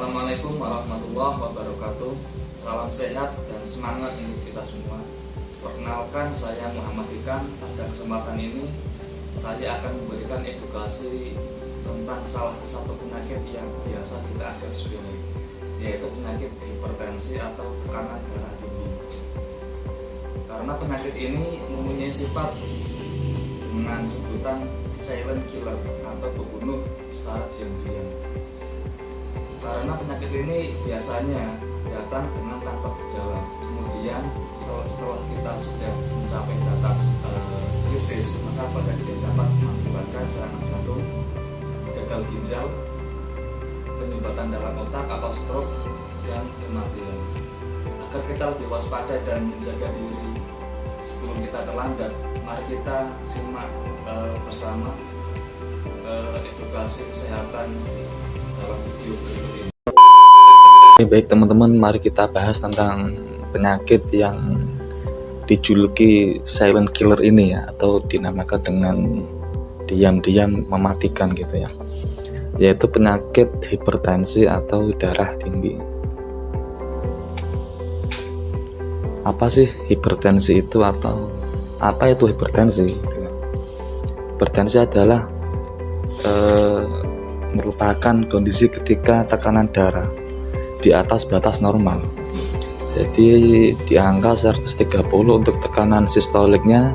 Assalamualaikum warahmatullahi wabarakatuh. Salam sehat dan semangat untuk kita semua. Perkenalkan, saya Muhammad Ikan. Pada kesempatan ini saya akan memberikan edukasi tentang salah satu penyakit yang biasa kita anggap sepele, yaitu penyakit hipertensi atau tekanan darah tinggi. Karena penyakit ini mempunyai sifat dengan sebutan silent killer atau pembunuh secara diam-diam. Karena penyakit ini biasanya datang dengan tanpa gejala. Kemudian setelah kita sudah mencapai batas krisis, maka pada dia dapat mengakibatkan serangan jantung, gagal ginjal, penyumbatan dalam otak atau stroke, dan kematian. Agar kita lebih waspada dan menjaga diri sebelum kita terlambat, mari kita simak bersama edukasi kesehatan dalam video berikut ini. Baik teman-teman, mari kita bahas tentang penyakit yang dijuluki silent killer ini ya, atau dinamakan dengan diam-diam mematikan gitu ya, yaitu penyakit hipertensi atau darah tinggi. Apa sih hipertensi itu, atau apa itu hipertensi? Hipertensi adalah merupakan kondisi ketika tekanan darah di atas batas normal. Jadi di angka 130 untuk tekanan sistoliknya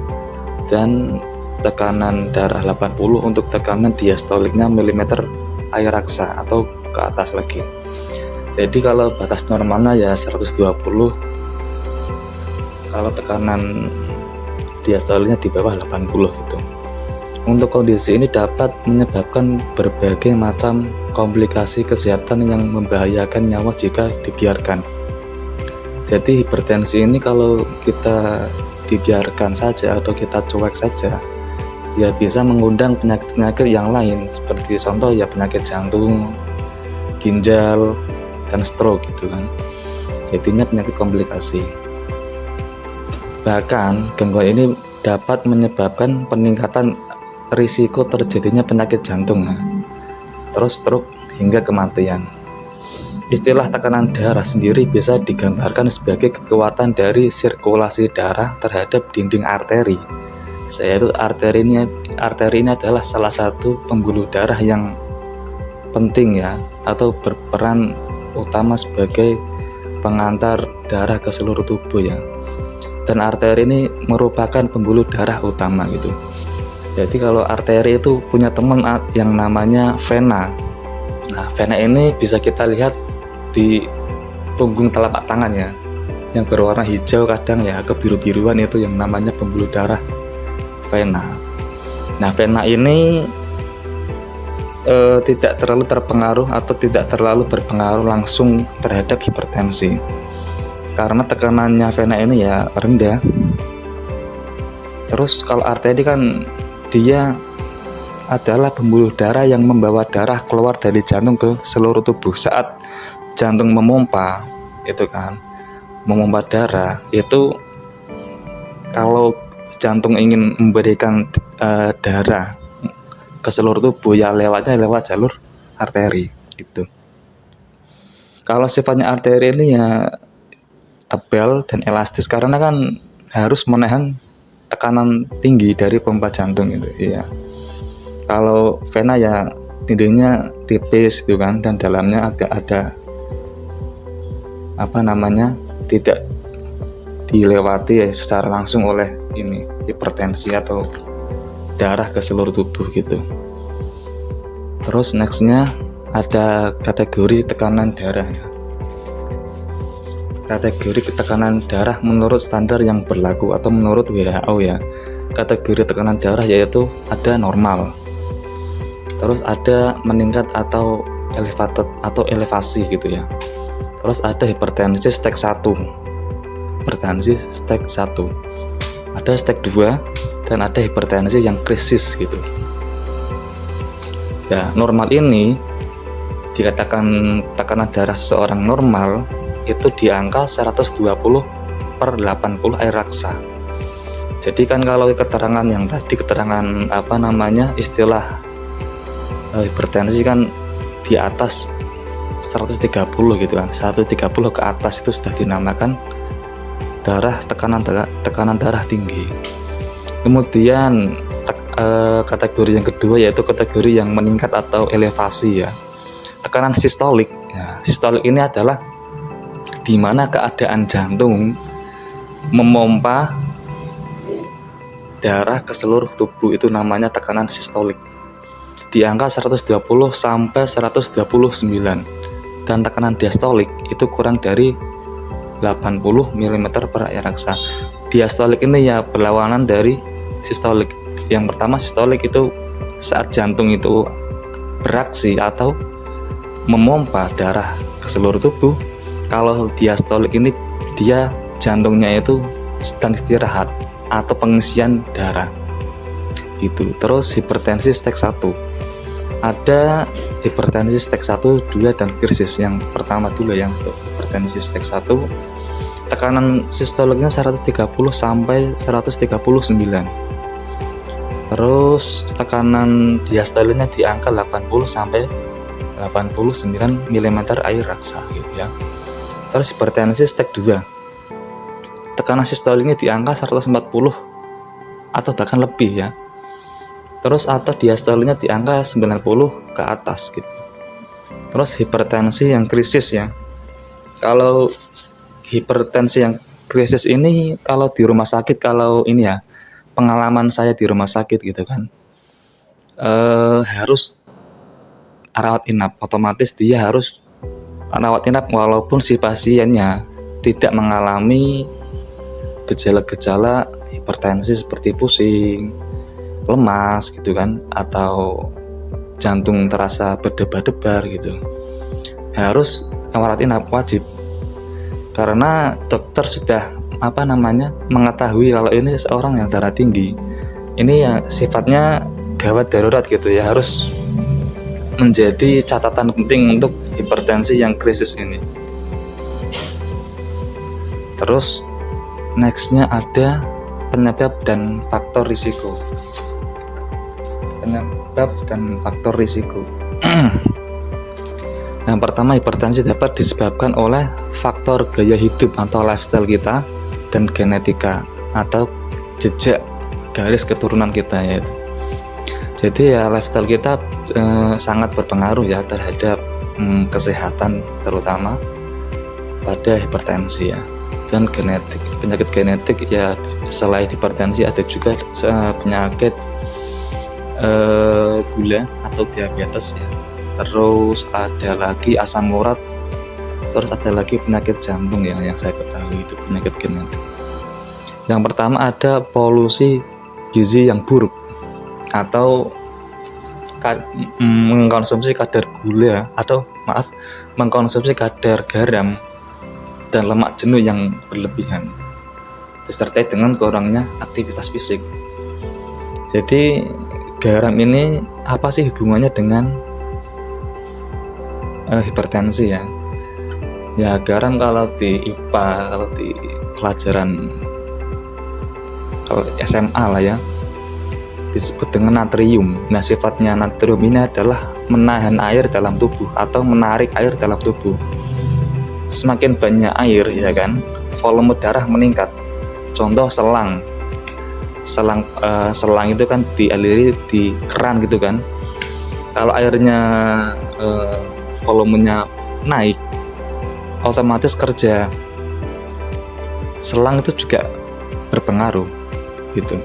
dan tekanan darah 80 untuk tekanan diastoliknya milimeter air raksa atau ke atas lagi. Jadi kalau batas normalnya ya 120, kalau tekanan diastoliknya di bawah 80 gitu. Untuk kondisi ini dapat menyebabkan berbagai macam komplikasi kesehatan yang membahayakan nyawa jika dibiarkan. Jadi hipertensi ini kalau kita dibiarkan saja atau kita cuek saja, ya bisa mengundang penyakit-penyakit yang lain, seperti contoh ya penyakit jantung, ginjal, dan stroke gitu kan. Jadinya penyakit komplikasi. Bahkan gangguan ini dapat menyebabkan peningkatan risiko terjadinya penyakit jantung, terus stroke hingga kematian. Istilah tekanan darah sendiri bisa digambarkan sebagai kekuatan dari sirkulasi darah terhadap dinding arteri. Yaitu arteri ini adalah salah satu pembuluh darah yang penting ya, atau berperan utama sebagai pengantar darah ke seluruh tubuh ya. Dan arteri ini merupakan pembuluh darah utama gitu. Jadi kalau arteri itu punya teman yang namanya vena. Nah, vena ini bisa kita lihat di punggung telapak tangan ya, yang berwarna hijau kadang ya, kebiru-biruan, itu yang namanya pembuluh darah vena. Nah, vena ini tidak terlalu terpengaruh atau tidak terlalu berpengaruh langsung terhadap hipertensi, karena tekanannya vena ini ya rendah. Terus kalau arteri kan dia adalah pembuluh darah yang membawa darah keluar dari jantung ke seluruh tubuh. Saat jantung memompa, itu kan, memompa darah, itu kalau jantung ingin memberikan darah ke seluruh tubuh ya lewatnya lewat jalur arteri gitu. Kalau sifatnya arteri ini ya tebal dan elastis, karena kan harus menahan tekanan tinggi dari pompa jantung itu ya. Kalau vena ya dindingnya tipis gitu kan, dan dalamnya agak ada tidak dilewati ya secara langsung oleh ini hipertensi atau darah ke seluruh tubuh gitu. Terus nextnya ada kategori tekanan darah ya. Kategori tekanan darah menurut standar yang berlaku atau menurut WHO ya. Kategori tekanan darah yaitu ada normal, terus ada meningkat atau elevated atau elevasi gitu ya. Terus ada hipertensi stage 1, hipertensi stage 1, ada stage 2, dan ada hipertensi yang krisis gitu ya. Normal ini dikatakan tekanan darah seseorang normal itu di angka 120/80 air raksa. Jadi kan kalau keterangan yang tadi, keterangan istilah hipertensi kan di atas 130 gitu kan, 130 ke atas itu sudah dinamakan tekanan darah tinggi. Kemudian kategori yang kedua yaitu kategori yang meningkat atau elevasi ya, tekanan sistolik. Ya, sistolik ini adalah di mana keadaan jantung memompa darah ke seluruh tubuh, itu namanya tekanan sistolik di angka 120 sampai 129, dan tekanan diastolik itu kurang dari 80 mm per air raksa. Diastolik ini ya berlawanan dari sistolik. Yang pertama sistolik itu saat jantung itu beraksi atau memompa darah ke seluruh tubuh. Kalau diastolik ini dia jantungnya itu sedang istirahat atau pengisian darah gitu. Terus hipertensi stage 1. Ada hipertensi stage 1, 2, dan krisis. Yang pertama dulu yang hipertensi stage 1, tekanan sistoliknya 130 sampai 139. Terus tekanan diastoliknya di angka 80 sampai 89 mm air raksa gitu ya. Terus hipertensi stage 2, tekanan sistoliknya di angka 140 atau bahkan lebih ya. Terus atau diastoliknya di angka 90 ke atas gitu. Terus hipertensi yang krisis ya. Kalau hipertensi yang krisis ini kalau di rumah sakit, kalau ini ya pengalaman saya di rumah sakit gitu kan, harus rawat inap, otomatis dia harus rawat inap walaupun si pasiennya tidak mengalami gejala-gejala hipertensi seperti pusing, lemas gitu kan, atau jantung terasa berdebar-debar gitu. Harus rawat inap, wajib, karena dokter sudah mengetahui kalau ini seorang yang darah tinggi, ini ya sifatnya gawat darurat gitu ya, harus menjadi catatan penting untuk hipertensi yang krisis ini. Terus nextnya ada penyebab dan faktor risiko. Penyebab dan faktor risiko. Yang pertama, hipertensi dapat disebabkan oleh faktor gaya hidup atau lifestyle kita dan genetika atau jejak garis keturunan kita yaitu. Jadi ya lifestyle kita sangat berpengaruh ya terhadap kesehatan, terutama pada hipertensi ya. Dan genetik, penyakit genetik ya, selain hipertensi ada juga penyakit gula atau diabetes ya. Terus ada lagi asam urat. Terus ada lagi penyakit jantung ya, yang saya ketahui itu penyakit genetik. Yang pertama ada polusi gizi yang buruk atau mengkonsumsi kadar gula atau mengkonsumsi kadar garam dan lemak jenuh yang berlebihan disertai dengan kurangnya aktivitas fisik. Jadi garam ini apa sih hubungannya dengan hipertensi ya? Ya garam kalau di IPA, kalau di pelajaran kalau SMA lah ya, disebut dengan natrium. Nah sifatnya natrium ini adalah menahan air dalam tubuh atau menarik air dalam tubuh. Semakin banyak air ya kan, volume darah meningkat. Contoh selang itu kan dialiri di keran gitu kan. Kalau airnya volumenya naik, otomatis kerja selang itu juga berpengaruh gitu.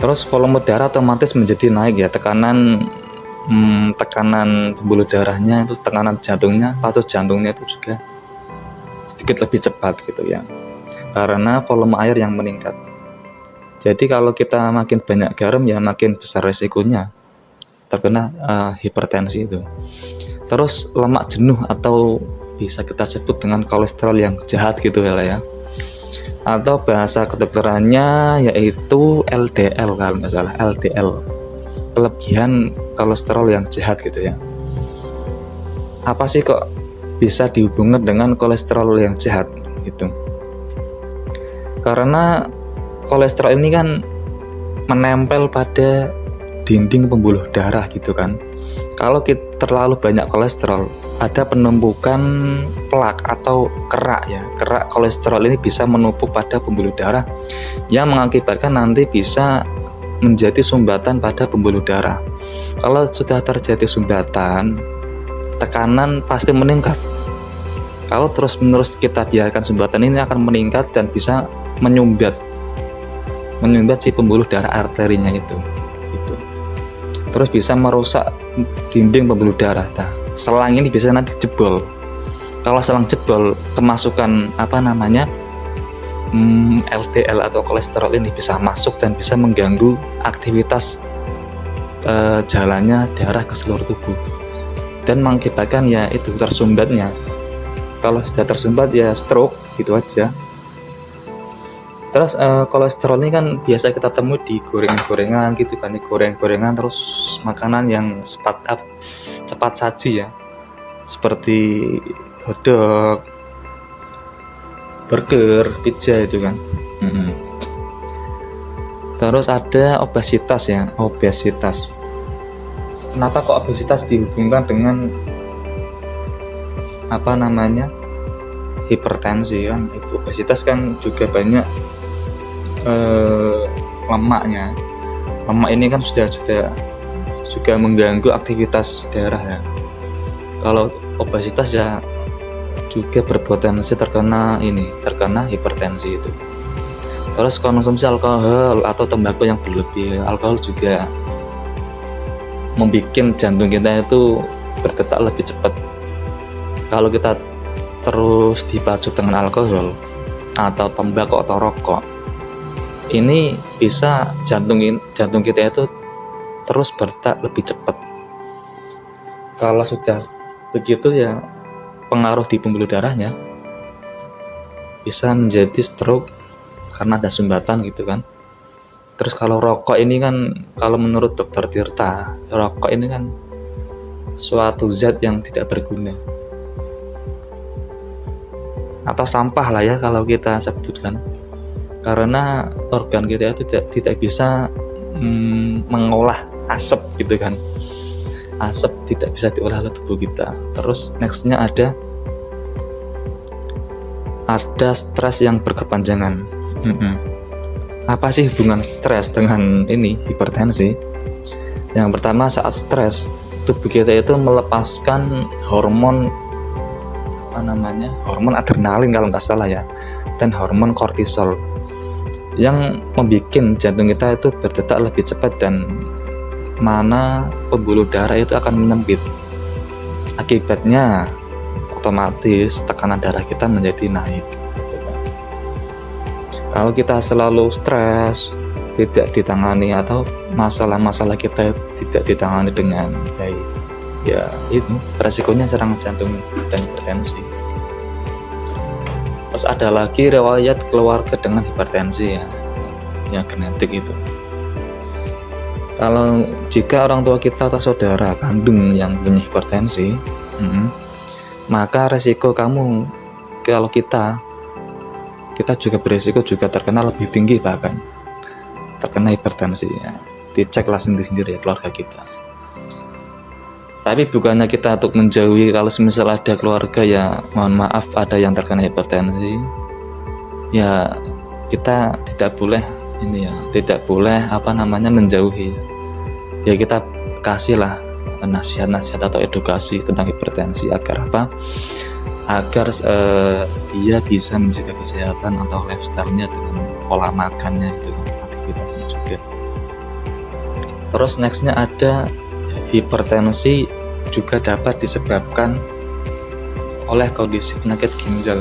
Terus volume darah otomatis menjadi naik ya, tekanan pembuluh darahnya itu, tekanan jantungnya, pacu jantungnya itu juga sedikit lebih cepat gitu ya, karena volume air yang meningkat. Jadi kalau kita makin banyak garam ya makin besar resikonya terkena hipertensi itu. Terus lemak jenuh atau bisa kita sebut dengan kolesterol yang jahat gitu ya, atau bahasa kedokterannya yaitu LDL kalau nggak salah, LDL, kelebihan kolesterol yang jahat gitu ya. Apa sih kok bisa dihubungkan dengan kolesterol yang jahat gitu? Karena kolesterol ini kan menempel pada dinding pembuluh darah gitu kan. Kalau kita terlalu banyak kolesterol, ada penumpukan plak atau kerak ya. Kerak kolesterol ini bisa menumpuk pada pembuluh darah yang mengakibatkan nanti bisa menjadi sumbatan pada pembuluh darah. Kalau sudah terjadi sumbatan, tekanan pasti meningkat. Kalau terus-menerus kita biarkan sumbatan ini akan meningkat dan bisa menyumbat si pembuluh darah arterinya itu. Terus bisa merusak dinding pembuluh darah. Nah, selang ini bisa nanti jebol. Kalau selang jebol, kemasukan LDL atau kolesterol ini bisa masuk dan bisa mengganggu aktivitas jalannya darah ke seluruh tubuh dan mengakibatkan ya itu tersumbatnya. Kalau sudah tersumbat ya stroke gitu aja. Terus kolesterol ini kan biasa kita temui di gorengan-gorengan gitu kan, di goreng-gorengan, terus makanan yang cepat saji ya, seperti hotdog, burger, pizza itu kan. Terus ada obesitas ya, obesitas. Kenapa kok obesitas dihubungkan dengan hipertensi kan? Obesitas kan juga banyak lemaknya. Lemak ini kan sudah juga mengganggu aktivitas darah ya. Kalau obesitas ya juga berpotensi terkena hipertensi itu. Terus konsumsi alkohol atau tembakau yang berlebih. Alkohol juga membuat jantung kita itu berdetak lebih cepat. Kalau kita terus dipacu dengan alkohol atau tembakau atau rokok, ini bisa jantung kita itu terus berdetak lebih cepat. Kalau sudah begitu ya pengaruh di pembuluh darahnya bisa menjadi stroke karena ada sumbatan gitu kan. Terus kalau rokok ini kan, kalau menurut Dokter Tirta, rokok ini kan suatu zat yang tidak berguna atau sampah lah ya kalau kita sebutkan, karena organ kita itu tidak bisa mengolah asap gitu kan. Asap tidak bisa diolah oleh tubuh kita. Terus nextnya ada stres yang berkepanjangan. Apa sih hubungan stres dengan hipertensi? Yang pertama, saat stres tubuh kita itu melepaskan hormon adrenalin kalau nggak salah ya, dan hormon kortisol yang membuat jantung kita itu berdetak lebih cepat dan mana pembuluh darah itu akan menyempit. Akibatnya otomatis tekanan darah kita menjadi naik. Kalau kita selalu stres, tidak ditangani atau masalah-masalah kita tidak ditangani dengan baik, ya itu resikonya serangan jantung dan hipertensi. Terus ada lagi riwayat keluarga dengan hipertensi ya, yang genetik itu. Kalau jika orang tua kita atau saudara kandung yang punya hipertensi, maka resiko kamu, kalau kita juga beresiko juga terkena lebih tinggi, bahkan terkena hipertensi ya. Diceklah sendiri ya keluarga kita. Tapi bukannya kita untuk menjauhi, kalau semisal ada keluarga ya mohon maaf ada yang terkena hipertensi, ya kita tidak boleh menjauhi. Ya kita kasihlah nasihat-nasihat atau edukasi tentang hipertensi agar dia bisa menjaga kesehatan atau lifestyle-nya dengan pola makannya itu, aktivitasnya juga. Terus nextnya ada hipertensi juga dapat disebabkan oleh kondisi penyakit ginjal.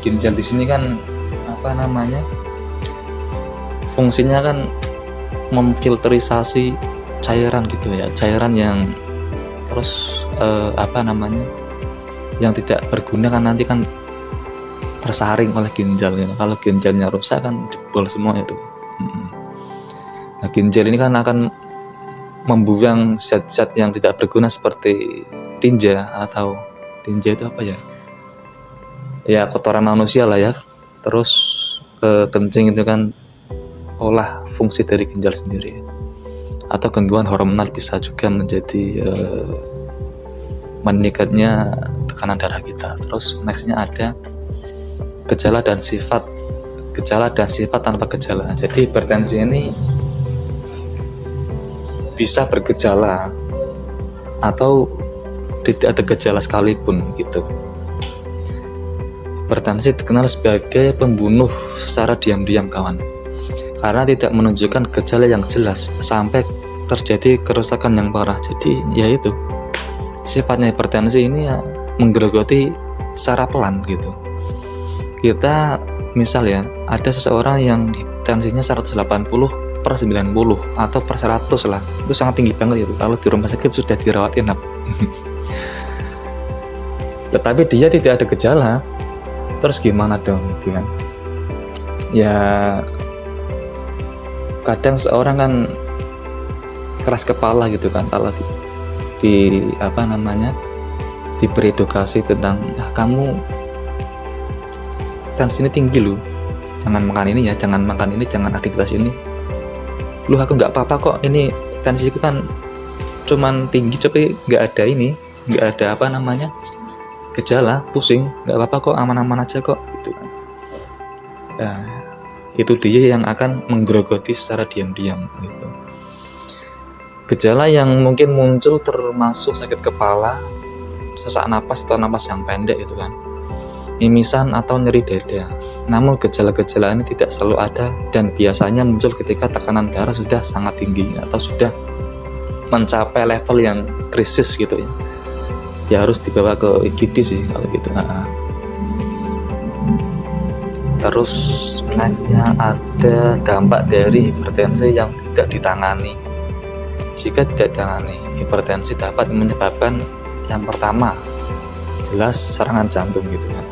Ginjal di sini kan fungsinya kan memfilterisasi cairan gitu ya, cairan yang terus yang tidak berguna kan nanti kan tersaring oleh ginjal ya. Kalau ginjalnya rusak kan jebol semua itu. Nah, ginjal ini kan akan membuang zat-zat yang tidak berguna seperti tinja itu apa ya? Ya kotoran manusia lah ya. Terus kencing itu kan olah fungsi dari ginjal sendiri. atau gangguan hormonal bisa juga menjadi meningkatnya tekanan darah kita. Terus nextnya ada gejala dan sifat tanpa gejala. Jadi hipertensi ini bisa bergejala atau tidak ada gejala sekalipun gitu. Hipertensi dikenal sebagai pembunuh secara diam-diam kawan, karena tidak menunjukkan gejala yang jelas sampai terjadi kerusakan yang parah. Jadi yaitu sifatnya hipertensi ini ya menggerogoti secara pelan gitu. Kita misal ya, ada seseorang yang tensinya 180/90 atau per 100 lah, itu sangat tinggi banget itu. Kalau di rumah sakit sudah dirawat inap. Tetapi dia tidak ada gejala, terus gimana dong gitu kan? Ya kadang seorang kan keras kepala gitu kan, kalau diberi edukasi tentang kamu tensi ini tinggi loh, jangan makan ini ya, jangan aktivitas ini. Loh aku nggak apa-apa kok, ini tensiku kan cuman tinggi tapi nggak ada gejala pusing, nggak apa-apa kok, aman-aman aja kok gitu kan. Nah, itu dia yang akan menggerogoti secara diam-diam gitu. Gejala yang mungkin muncul termasuk sakit kepala, sesak napas atau napas yang pendek gitu kan, mimisan atau nyeri dada. Namun gejala-gejala ini tidak selalu ada dan biasanya muncul ketika tekanan darah sudah sangat tinggi atau sudah mencapai level yang krisis gitu ya. Ya harus dibawa ke IGD sih kalau gitu. Terus nextnya ada dampak dari hipertensi yang tidak ditangani. Jika tidak ditangani, hipertensi dapat menyebabkan yang pertama jelas serangan jantung gitu kan.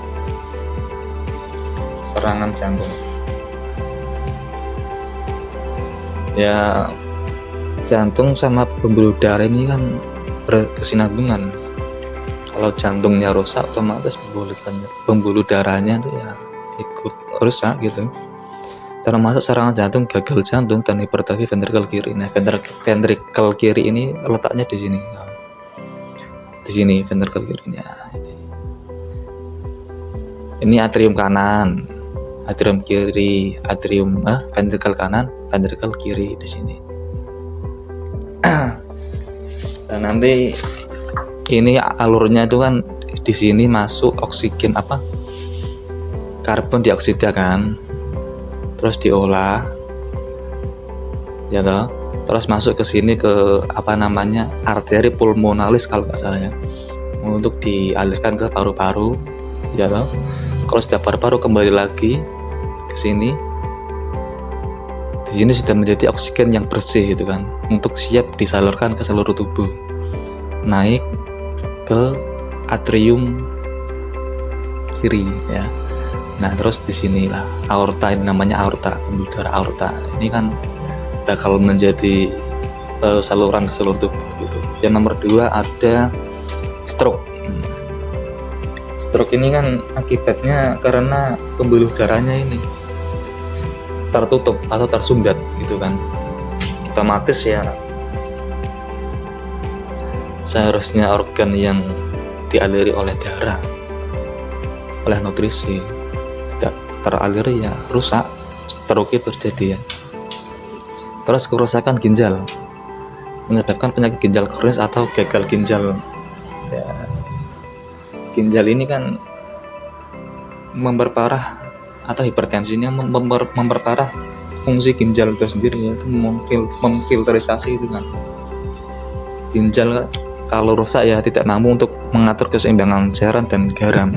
Serangan jantung. Ya jantung sama pembuluh darah ini kan berkesinambungan. Kalau jantungnya rusak, otomatis pembuluh darahnya itu ya ikut rusak gitu. Termasuk serangan jantung, gagal jantung, dan hipertrofi ventrikel kiri. Nah, ventrikel kiri ini letaknya di sini. Di sini ventrikel kirinya. Ini atrium kanan, atrium kiri, ventrikel kanan, ventrikel kiri di sini. Dan nanti ini alurnya itu kan di sini masuk oksigen karbon dioksida kan, terus diolah ya toh, terus masuk ke sini ke arteri pulmonalis kalau nggak salah ya, untuk dialirkan ke paru-paru ya toh. Kalau sudah paru-paru kembali lagi ke sini, di sini sudah menjadi oksigen yang bersih gitu kan, untuk siap disalurkan ke seluruh tubuh, naik ke atrium kiri ya. Nah terus di sinilah aorta, ini namanya aorta, pembuluh darah aorta. Ini kan bakal menjadi saluran ke seluruh tubuh gitu. Yang nomor 2 ada stroke. Stroke ini kan akibatnya karena pembuluh darahnya ini tertutup atau tersumbat gitu kan. Otomatis ya seharusnya organ yang dialiri oleh darah, oleh nutrisi, tidak teraliri ya rusak, stroke itu terjadi ya. Terus kerusakan ginjal menyebabkan penyakit ginjal kronis atau gagal ginjal ya. Ginjal ini kan memperparah, atau hipertensinya memperparah fungsi ginjal itu sendiri, yaitu memfilterisasi itu kan. Ginjal kalau rusak ya tidak mampu untuk mengatur keseimbangan cairan dan garam.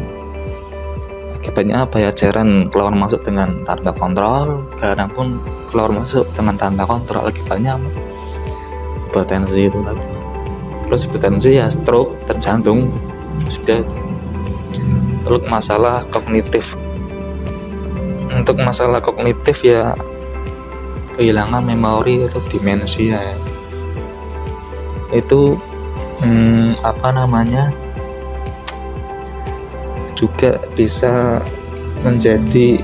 Akibatnya apa ya, cairan keluar masuk dengan tanpa kontrol, garam pun keluar masuk dengan tanpa kontrol. Akibatnya apa? Hipertensi itu tadi. Terus hipertensi ya stroke dan jantung sudah. Terus masalah kognitif. Untuk masalah kognitif ya kehilangan memori atau demensia ya. Itu juga bisa menjadi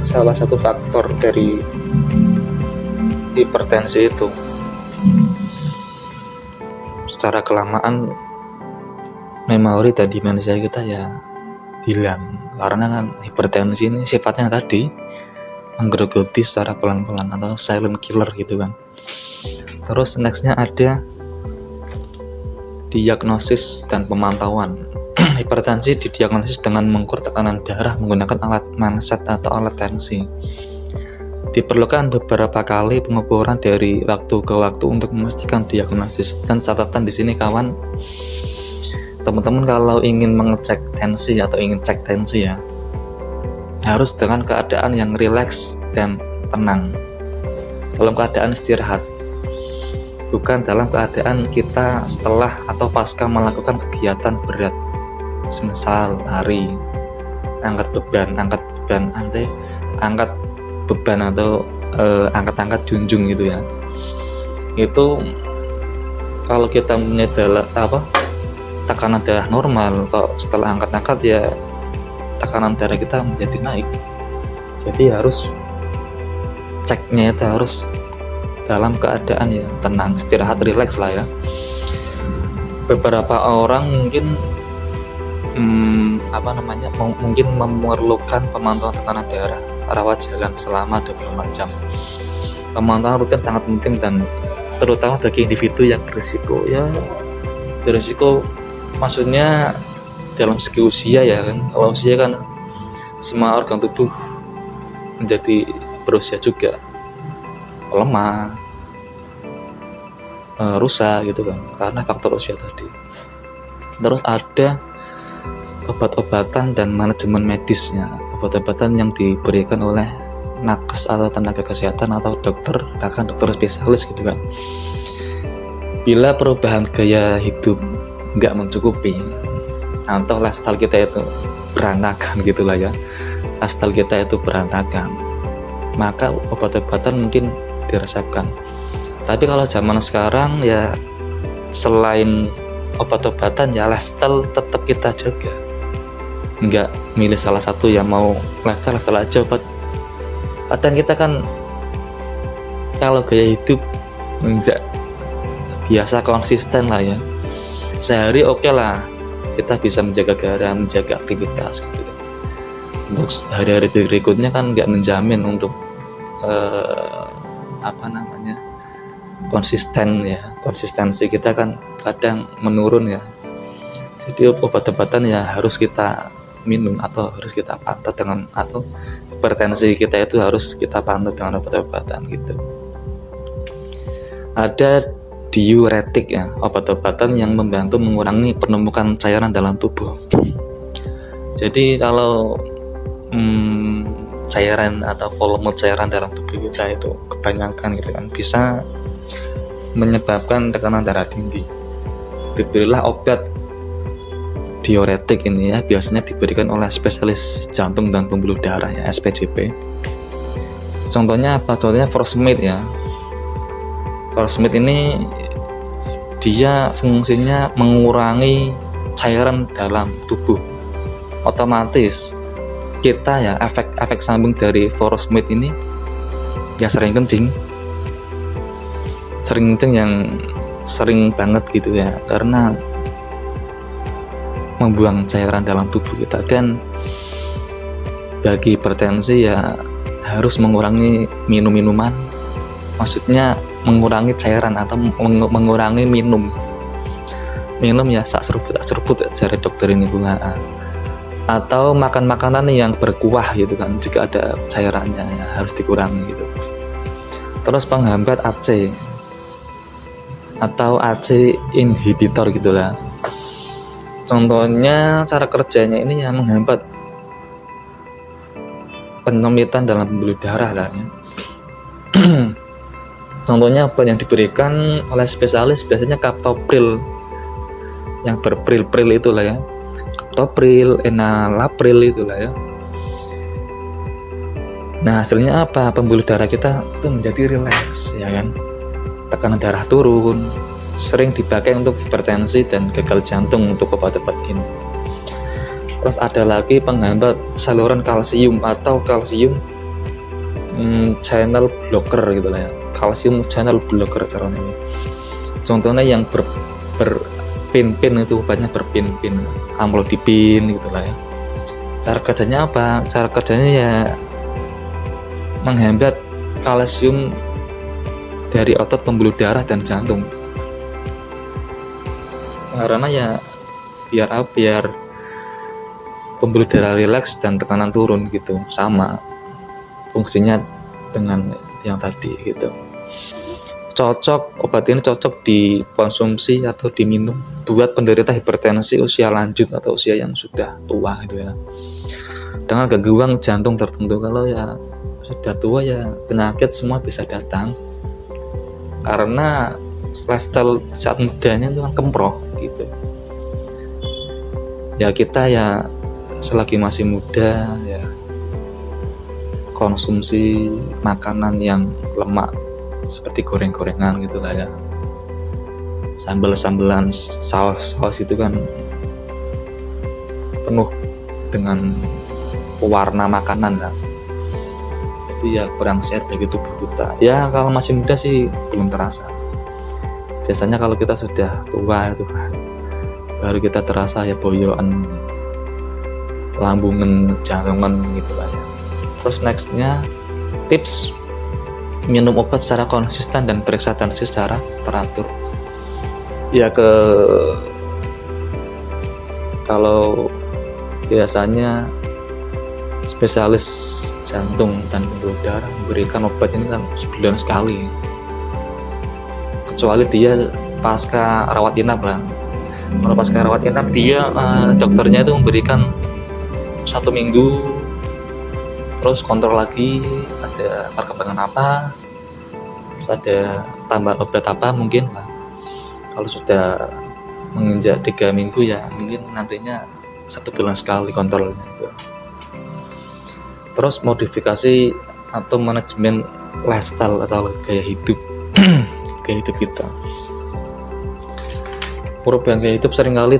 salah satu faktor dari hipertensi itu. secara kelamaan memori dan dimensi kita ya hilang, karena kan hipertensi ini sifatnya tadi menggerogoti secara pelan-pelan atau silent killer gitu kan. Terus nextnya ada diagnosis dan pemantauan. Hipertensi didiagnosis dengan mengukur tekanan darah menggunakan alat manset atau alat tensi. Diperlukan beberapa kali pengukuran dari waktu ke waktu untuk memastikan diagnosis. Dan catatan di sini kawan, teman-teman kalau ingin mengecek tensi atau ingin cek tensi ya, harus dengan keadaan yang rileks dan tenang, dalam keadaan istirahat, bukan dalam keadaan kita setelah atau pasca melakukan kegiatan berat, semisal lari, angkat beban atau angkat junjung gitu ya. Itu kalau kita punya tekanan darah normal, kalau setelah angkat ya tekanan darah kita menjadi naik. Jadi harus ceknya itu harus dalam keadaan yang tenang, istirahat, rileks lah ya. Beberapa orang mungkin mungkin memerlukan pemantauan tekanan darah rawat jalan selama 24 jam. Pemantauan rutin sangat penting dan terutama bagi individu yang berisiko maksudnya dalam segi usia ya kan. Kalau usia kan semua organ tubuh menjadi berusia juga, lemah, rusak gitu kan, karena faktor usia tadi. Terus ada obat-obatan dan manajemen medisnya, obat-obatan yang diberikan oleh nakes atau tenaga kesehatan atau dokter, bahkan dokter spesialis gitu kan. Bila perubahan gaya hidup nggak mencukupi atau lifestyle kita itu berantakan gitulah ya, lifestyle kita itu berantakan, maka obat-obatan mungkin diresepkan. Tapi kalau zaman sekarang ya selain obat-obatan ya lifestyle tetap kita jaga, nggak milih salah satu yang mau lifestyle aja obat. Kadang kita kan kalau gaya hidup nggak biasa konsisten lah ya, sehari oke lah kita bisa menjaga garam, menjaga aktivitas gitu kan. Untuk hari-hari berikutnya kan nggak menjamin untuk konsistensi kita kan kadang menurun ya. Jadi obat-obatan ya harus kita minum atau harus kita pantau atau hipertensi kita itu harus kita pantau dengan obat-obatan gitu. Ada diuretik ya, obat-obatan yang membantu mengurangi penumpukan cairan dalam tubuh. Jadi kalau cairan atau volume cairan dalam tubuh kita itu kebanyakan gitu kan, bisa menyebabkan tekanan darah tinggi. Diberilah obat diuretik ini ya, biasanya diberikan oleh spesialis jantung dan pembuluh darah ya, SPJP. Contohnya apa? Contohnya furosemide ya. Furosemide ini dia fungsinya mengurangi cairan dalam tubuh. Otomatis kita ya efek samping dari furosemide ini ya sering kencing yang sering banget gitu ya, karena membuang cairan dalam tubuh kita. Dan bagi hipertensi ya harus mengurangi minuman, maksudnya mengurangi cairan atau mengurangi minum ya sak seruput cari dokter ini bunga, atau makan makanan yang berkuah gitu kan, jika ada cairannya ya harus dikurangi gitu. Terus penghambat AC atau AC inhibitor gitulah. Contohnya cara kerjanya ini yang menghambat penyempitan dalam pembuluh darah lah ya. Contohnya obat yang diberikan oleh spesialis biasanya captopril, yang berpril-pril itulah ya, captopril, enalapril itulah ya. Nah hasilnya apa? Pembuluh darah kita itu menjadi rileks ya kan, tekanan darah turun. Sering dipakai untuk hipertensi dan gagal jantung untuk obat-obat ini. Terus ada lagi penghambat saluran kalsium atau kalsium channel blocker gitu lah ya, kalsium channel blocker caranya ini. Contohnya yang berpin-pin, itu obatnya berpin-pin, amlodipin gitu lah ya. Cara kerjanya apa? Cara kerjanya ya menghambat kalsium dari otot pembuluh darah dan jantung. Karena ya biar pembuluh darah rileks dan tekanan turun gitu, sama fungsinya dengan yang tadi gitu. Obat ini cocok dikonsumsi atau diminum buat penderita hipertensi usia lanjut atau usia yang sudah tua gitu ya, dengan gangguan jantung tertentu. Kalau ya sudah tua ya penyakit semua bisa datang, karena lifestyle saat mudanya itu kan kemproh gitu ya. Kita ya selagi masih muda ya konsumsi makanan yang lemak seperti goreng-gorengan gitu lah ya, sambal-sambalan, saus itu kan penuh dengan pewarna makanan lah, itu ya kurang sehat bagi tubuh kita. Ya kalau masih muda sih belum terasa, biasanya kalau kita sudah tua itu baru kita terasa ya, boyoan, lambungan, jantungan gitu lah ya. Terus nextnya tips minum obat secara konsisten dan periksa tensi secara teratur. Ya kalau biasanya spesialis jantung dan pembuluh darah memberikan obat ini kan sebulan sekali, kecuali dia pasca rawat inap lah. Kalau pasca rawat inap dia dokternya itu memberikan 1 minggu, terus kontrol lagi ada perkembangan apa, terus ada tambahan obat apa mungkin lah. Kalau sudah menginjak 3 minggu ya mungkin nantinya 1 bulan sekali kontrolnya itu. Terus modifikasi atau manajemen lifestyle atau gaya hidup gaya hidup kita. Perubahan gaya hidup seringkali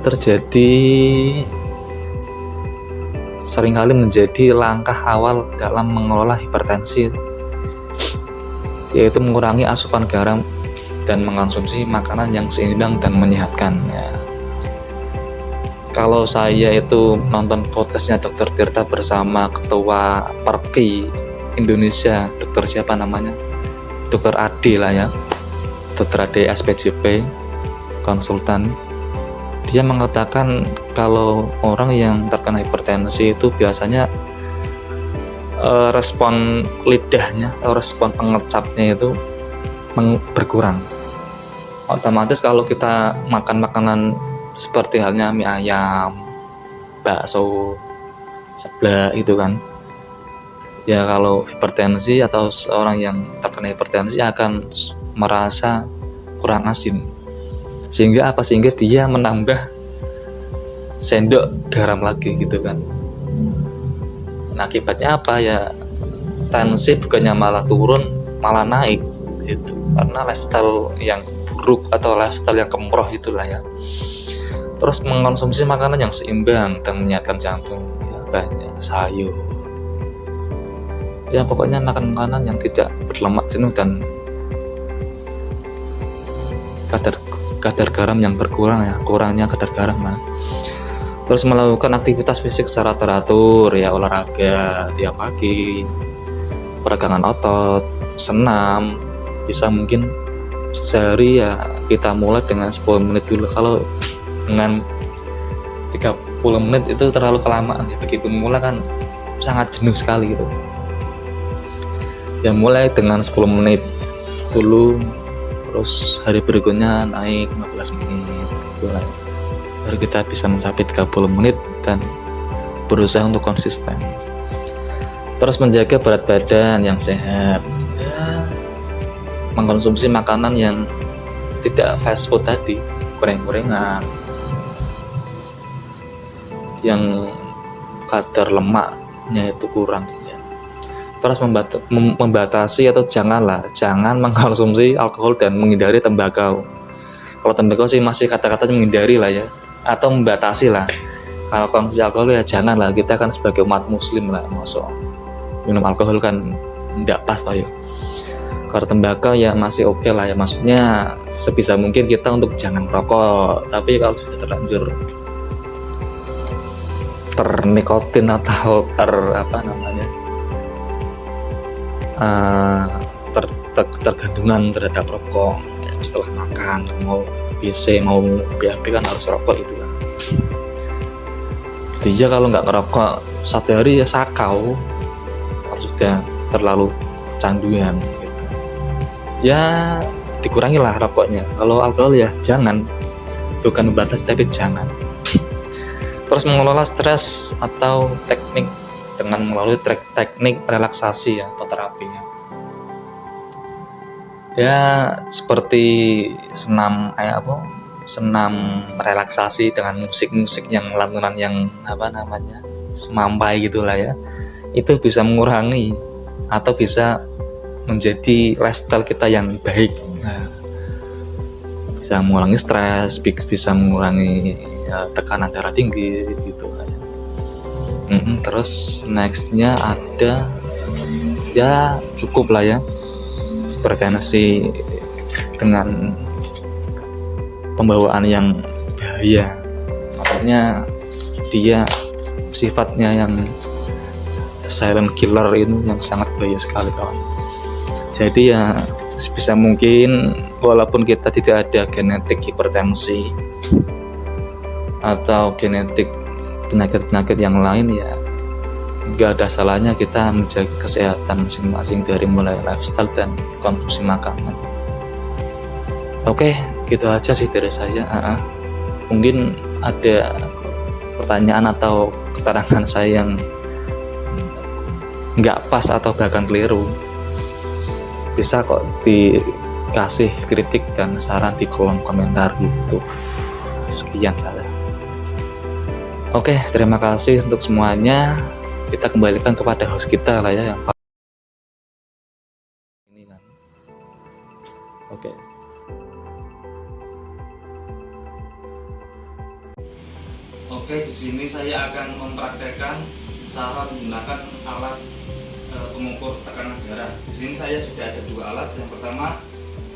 menjadi langkah awal dalam mengelola hipertensi, yaitu mengurangi asupan garam dan mengkonsumsi makanan yang seimbang dan menyehatkan ya. Kalau saya itu nonton podcastnya Dr. Tirta bersama Ketua Perki Indonesia, dokter siapa namanya, Dr. Ade lah ya, Dr. Ade SPJP, konsultan. Dia mengatakan kalau orang yang terkena hipertensi itu biasanya respon lidahnya atau respon pengecapnya itu berkurang. Otomatis kalau kita makan makanan seperti halnya mie ayam, bakso, seblak gitu kan, ya kalau hipertensi atau seorang yang terkena hipertensi akan merasa kurang asin, sehingga dia menambah sendok garam lagi gitu kan. Nah akibatnya apa ya, tensi bukannya malah turun malah naik gitu, karena lifestyle yang buruk atau lifestyle yang kemproh itulah ya. Terus mengkonsumsi makanan yang seimbang dan menyehatkan jantung ya, banyak sayur ya, pokoknya makan makanan yang tidak berlemak jenuh dan kadar garam yang berkurang ya, kurangnya kadar garam lah. Terus melakukan aktivitas fisik secara teratur ya, olahraga tiap pagi, peregangan otot, senam, bisa mungkin sehari ya kita mulai dengan 10 menit dulu. Kalau dengan 30 menit itu terlalu kelamaan ya, begitu mulai kan sangat jenuh sekali gitu ya. Mulai dengan 10 menit dulu, terus hari berikutnya naik 15 menit gitu lah, baru kita bisa mencapai 30 menit dan berusaha untuk konsisten. Terus menjaga berat badan yang sehat ya, mengkonsumsi makanan yang tidak fast food tadi, goreng-gorengan yang kadar lemaknya itu kurang ya. Terus membatasi atau jangan mengkonsumsi alkohol dan menghindari tembakau. Kalau tembakau sih masih kata-katanya menghindari lah ya, atau membatasi lah. Kalau konsumsi alkohol ya jangan lah, kita kan sebagai umat muslim lah, masuk minum alkohol kan tidak pas lah ya. Kalau tembakau ya masih oke lah ya, maksudnya sebisa mungkin kita untuk jangan merokok. Tapi kalau sudah terlanjur ternikotin atau tergantungan terhadap rokok ya, setelah makan mau BC mau BAB kan harus rokok itu kan. Jadi kalau nggak ngerokok satu hari ya sakau, kalau sudah terlalu kecanduan gitu. Ya dikurangi lah rokoknya. Kalau alkohol ya jangan, bukan batas tapi jangan. Terus mengelola stres atau teknik dengan melalui teknik relaksasi ya, atau terapi ya seperti senam senam relaksasi dengan musik-musik yang lantunan yang semampai gitulah ya, itu bisa mengurangi atau bisa menjadi lifestyle kita yang baik. Bisa mengurangi stres, bisa mengurangi ya, tekanan darah tinggi gitu ya. Terus nextnya ada ya cukup lah ya bertensi dengan pembawaan yang bahaya, maksudnya dia sifatnya yang silent killer itu yang sangat bahaya sekali kawan. Jadi ya sebisa mungkin walaupun kita tidak ada genetik hipertensi atau genetik penyakit-penyakit yang lain ya nggak ada salahnya kita menjaga kesehatan masing-masing dari mulai lifestyle dan konsumsi makanan. Oke, gitu aja sih dari saya. Mungkin ada pertanyaan atau keterangan saya yang nggak pas atau bahkan keliru, bisa kok dikasih kritik dan saran di kolom komentar gitu. Sekian saya. Oke, terima kasih untuk semuanya. Kita kembalikan kepada host kita lah ya yang ini kan. Oke. Oke, di sini saya akan mempraktekkan cara menggunakan alat pengukur tekanan darah. Di sini saya sudah ada dua alat. Yang pertama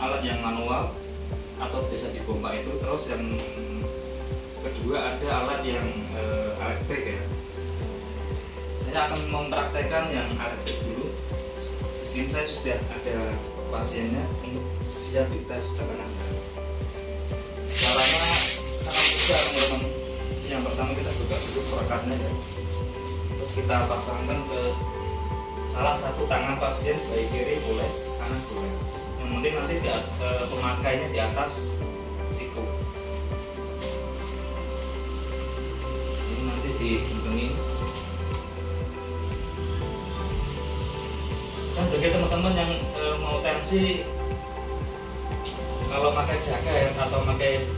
alat yang manual atau bisa dipompa itu, terus yang kedua ada alat yang elektrik ya. Saya akan mempraktekkan yang elektrik dulu. Di sini saya sudah ada pasiennya untuk siap dites tekanan darah. Caranya sangat mudah teman-teman. Yang pertama kita buka dulu perekatnya ya. Terus kita pasangkan ke salah satu tangan pasien, baik kiri boleh, kanan boleh. Yang penting nanti pemakainya di atas siku. Ini nanti dikencengin. Dan bagi teman-teman yang mau tensi, kalau pakai jaket atau pakai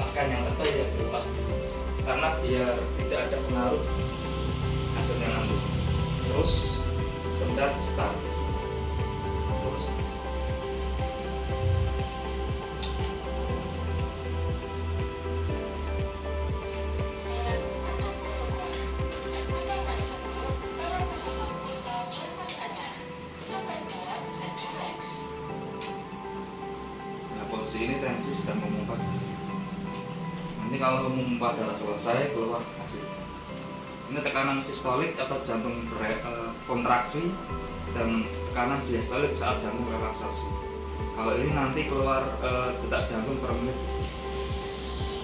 makan yang tebal ya dilepas dulu, karena biar tidak ada pengaruh hasilnya nanti. Terus pencet start. Terus posisi ini tensi sedang memompa. Nanti kalau memompa darah selesai keluar hasil. Ini tekanan sistolik atau jantung kontraksi dan tekanan diastolik saat jantung relaksasi. Kalau ini nanti keluar detak jantung per menit.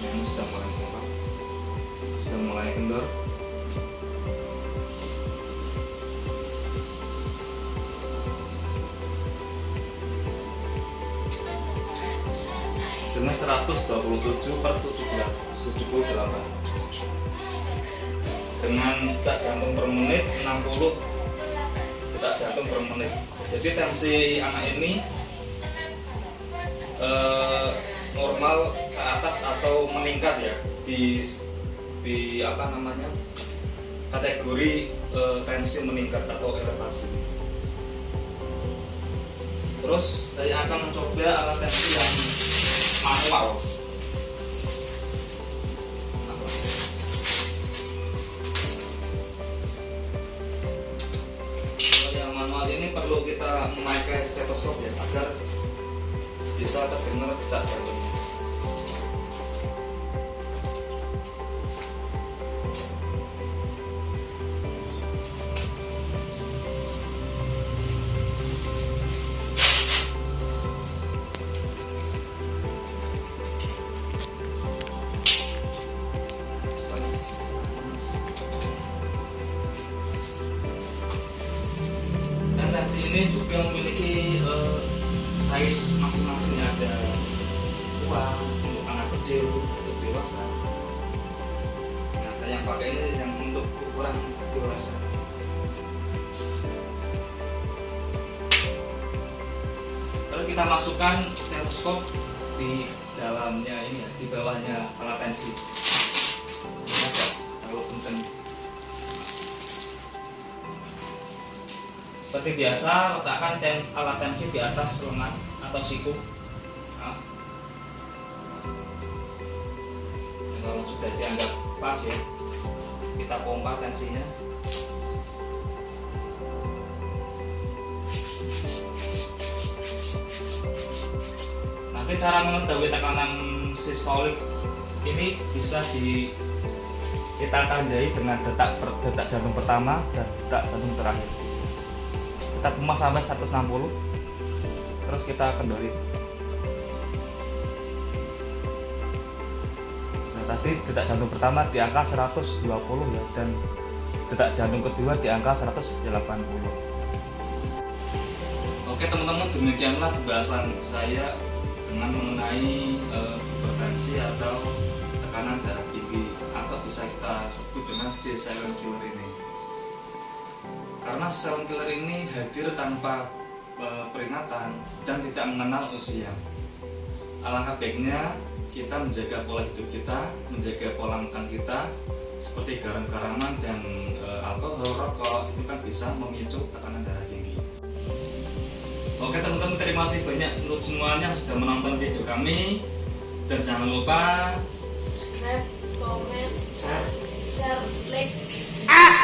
Nah, ini sudah mulai memompa, sudah mulai kendor. Hasilnya 127 per 78 dengan detak jantung per menit 60 detak jantung per menit. Jadi tensi anak ini normal ke atas atau meningkat ya di kategori tensi meningkat atau elevasi. Terus saya akan mencoba alat tensi yang manual. Kalau yang manual ini perlu perlu kita memakai stetoskop ya, agar bisa terdengar detak jantungnya. Tensi ini juga memiliki size masing-masing, ada tua untuk anak kecil, untuk dewasa. Nah, saya yang pakai ini yang untuk ukuran dewasa. Lalu kita masukkan stetoskop di dalamnya ini ya, di bawahnya alat tensi. Ini agak terlalu kencang. Seperti biasa, letakkan alat tensi di atas lengan atau siku. Nah, kalau sudah dianggap pas ya, kita pompa tensinya. Nanti cara mengetahui tekanan sistolik ini bisa kita tandai dengan detak jantung pertama dan detak jantung terakhir. Kita pumah sampai 160, terus kita kendori. Nah, tadi detak jantung pertama di angka 120 ya, dan detak jantung kedua di angka 180. Oke teman-teman, demikianlah pembahasan saya dengan mengenai hipertensi atau tekanan darah tinggi, atau bisa kita sebut dengan si silent killer ini. Karena silent killer ini hadir tanpa peringatan dan tidak mengenal usia. Alangkah baiknya kita menjaga pola hidup kita, menjaga pola makan kita, seperti garam-garaman dan alkohol, rokok, itu kan bisa memicu tekanan darah tinggi. Oke teman-teman, terima kasih banyak untuk semuanya sudah menonton video kami, dan jangan lupa subscribe, comment, share, like. Ah!